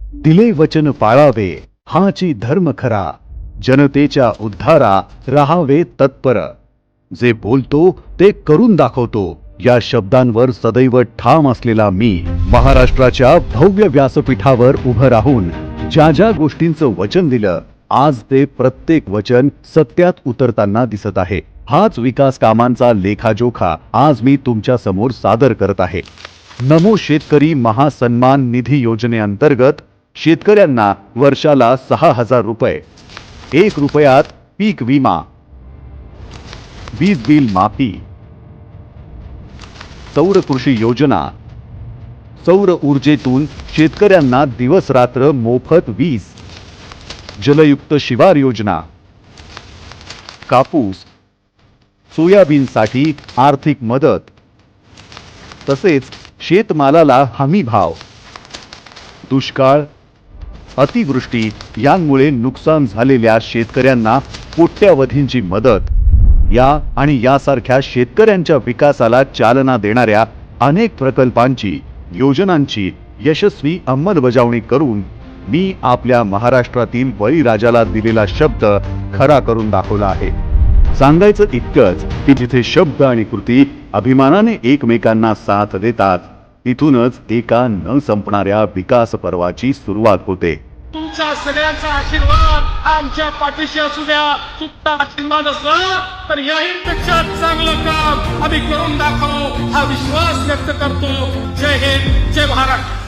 दिले वचन पाळावे हाची धर्म खरा, जनतेच्या उद्धारा राहावे तत्पर, जे बोलतो ते करून दाखवतो या शब्दांवर सदैव ठाम असलेला मी महाराष्ट्राच्या भव्य व्यासपीठावर उभं राहून ज्या ज्या गोष्टींचं वचन दिलं, आज ते प्रत्येक वचन सत्यात उतरताना दिसत आहे। हाच विकास कामांचा लेखाजोखा आज मी तुमच्या समोर सादर करत आहे। नमो शेतकरी महासन्मान निधी योजनेअंतर्गत शेतकऱ्यांना वर्षाला 6,000 रुपये, 1 रुपयात पीक विमा, वीज बिल माफी, सौर कृषी योजना, सौर ऊर्जेतून शेतकऱ्यांना दिवस रात्र मोफत वीज, जलयुक्त शिवार योजना, कापूस सोयाबीनसाठी आर्थिक मदत, तसेच शेतमालाला हमी भाव, दुष्काळ अतिवृष्टी यांमुळे नुकसान झालेल्या शेतकऱ्यांना कोट्यावधींची मदत, या आणि यासारख्या शेतकऱ्यांच्या विकासाला चालना देणाऱ्या अनेक प्रकल्पांची योजनांची यशस्वी अंमलबजावणी करून मी आपल्या महाराष्ट्रातील बळीराजाला दिलेला शब्द खरा करून दाखवला आहे। सांगायचं इतकंच की जिथे शब्द आणि कृती अभिमानाने एकमेकांना साथ देतात, तिथूनच एका न संपणाऱ्या विकास पर्वाची सुरुवात होते। तुमचा सगळ्यांचा आशीर्वाद आमच्या पाठीशी असू द्या। तुमचा आशीर्वाद असला तर याहीपेक्षा चांगलं काम आम्ही करून दाखवू हा विश्वास व्यक्त करतो। जय हिंद, जय महाराष्ट्र।